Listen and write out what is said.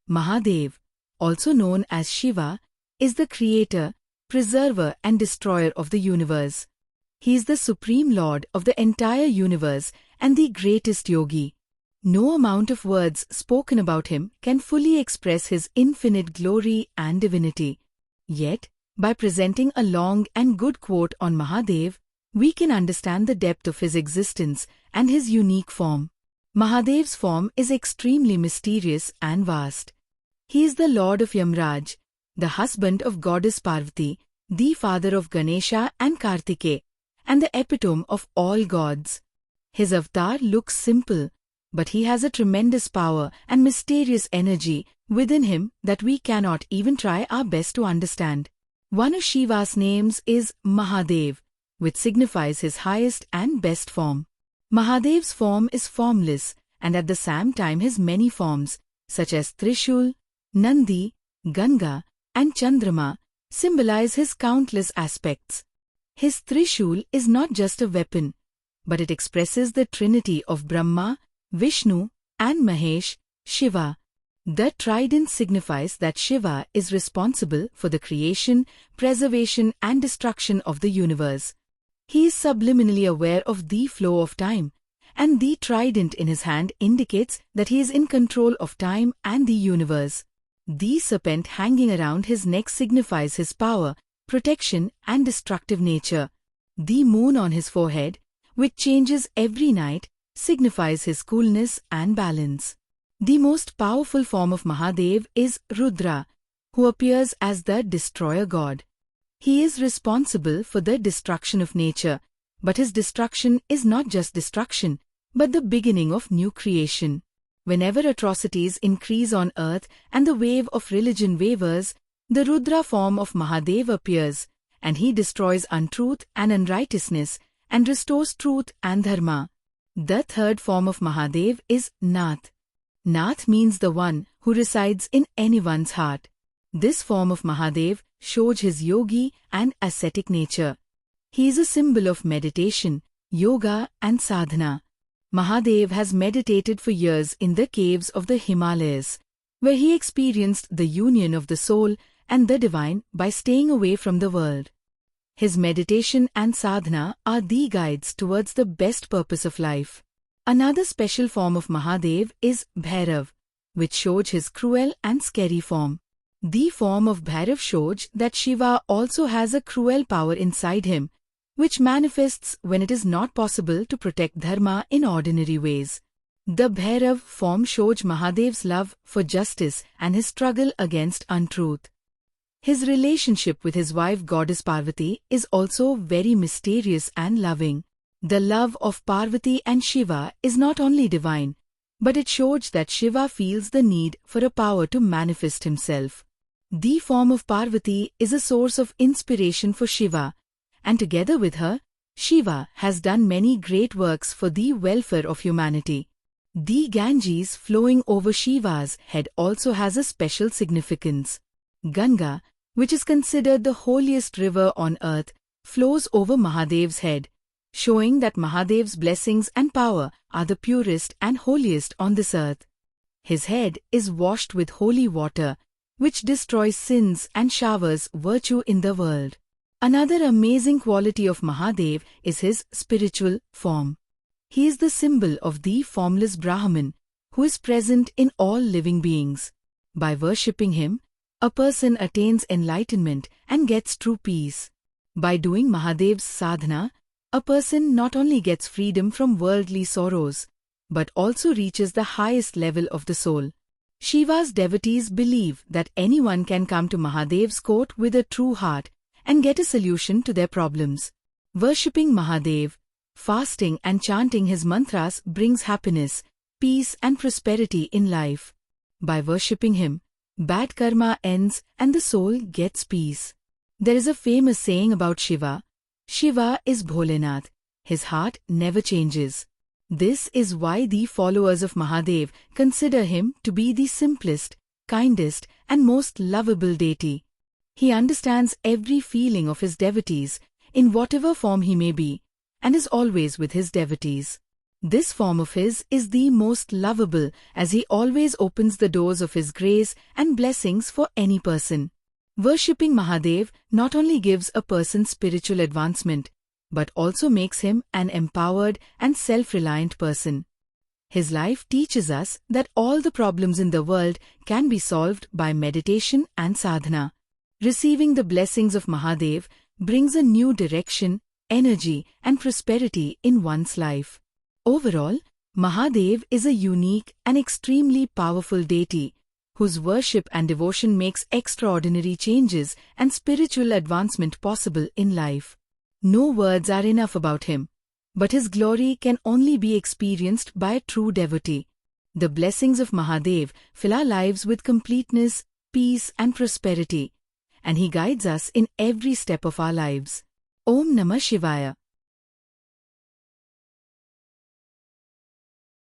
Mahadev, also known as Shiva, is the creator, preserver and destroyer of the universe. He is the supreme lord of the entire universe and the greatest yogi. No amount of words spoken about him can fully express his infinite glory and divinity. Yet, by presenting a long and good quote on Mahadev, we can understand the depth of his existence and his unique form. Mahadev's form is extremely mysterious and vast. He is the lord of Yamraj, the husband of goddess Parvati, the father of Ganesha and Kartikeya, and the epitome of all gods. His avatar looks simple, but he has a tremendous power and mysterious energy within him that we cannot even try our best to understand. One of Shiva's names is Mahadev, which signifies his highest and best form. Mahadev's form is formless, and at the same time his many forms, such as Trishul, Nandi, Ganga, and Chandrama, symbolize his countless aspects. His Trishul is not just a weapon, but it expresses the trinity of Brahma, Vishnu, and Mahesh, Shiva. The trident signifies that Shiva is responsible for the creation, preservation, and destruction of the universe. He is subliminally aware of the flow of time, and the trident in his hand indicates that he is in control of time and the universe. The serpent hanging around his neck signifies his power, protection, and destructive nature. The moon on his forehead, which changes every night, signifies his coolness and balance. The most powerful form of Mahadev is Rudra, who appears as the destroyer god. He is responsible for the destruction of nature, but his destruction is not just destruction, but the beginning of new creation. Whenever atrocities increase on earth and the wave of religion wavers, the Rudra form of Mahadev appears, and he destroys untruth and unrighteousness and restores truth and dharma. The third form of Mahadev is Nath. Nath means the one who resides in anyone's heart. This form of Mahadev shows his yogi and ascetic nature. He is a symbol of meditation, yoga, and sadhana. Mahadev has meditated for years in the caves of the Himalayas, where he experienced the union of the soul and the divine by staying away from the world. His meditation and sadhana are the guides towards the best purpose of life. Another special form of Mahadev is Bhairav, which shows his cruel and scary form. The form of Bhairav shows that Shiva also has a cruel power inside him, which manifests when it is not possible to protect dharma in ordinary ways. The Bhairav form shows Mahadev's love for justice and his struggle against untruth. His relationship with his wife goddess Parvati is also very mysterious and loving. The love of Parvati and Shiva is not only divine, but it shows that Shiva feels the need for a power to manifest himself. The form of Parvati is a source of inspiration for Shiva, and together with her, Shiva has done many great works for the welfare of humanity. The Ganges flowing over Shiva's head also has a special significance. Ganga, which is considered the holiest river on earth, flows over Mahadev's head, showing that Mahadev's blessings and power are the purest and holiest on this earth. His head is washed with holy water, which destroys sins and showers virtue in the world. Another amazing quality of Mahadev is his spiritual form. He is the symbol of the formless Brahman, who is present in all living beings. By worshipping him, a person attains enlightenment and gets true peace. By doing Mahadev's sadhana, a person not only gets freedom from worldly sorrows, but also reaches the highest level of the soul. Shiva's devotees believe that anyone can come to Mahadev's court with a true heart and get a solution to their problems. Worshipping Mahadev, fasting and chanting his mantras brings happiness, peace and prosperity in life. By worshipping him, bad karma ends and the soul gets peace. There is a famous saying about Shiva, Shiva is Bholenath, his heart never changes. This is why the followers of Mahadev consider him to be the simplest, kindest and most lovable deity. He understands every feeling of his devotees, in whatever form he may be, and is always with his devotees. This form of his is the most lovable, as he always opens the doors of his grace and blessings for any person. Worshipping Mahadev not only gives a person spiritual advancement, but also makes him an empowered and self-reliant person. His life teaches us that all the problems in the world can be solved by meditation and sadhana. Receiving the blessings of Mahadev brings a new direction, energy, and prosperity in one's life. Overall, Mahadev is a unique and extremely powerful deity, whose worship and devotion makes extraordinary changes and spiritual advancement possible in life. No words are enough about him, but his glory can only be experienced by a true devotee. The blessings of Mahadev fill our lives with completeness, peace, and prosperity, and he guides us in every step of our lives. Om Namah Shivaya.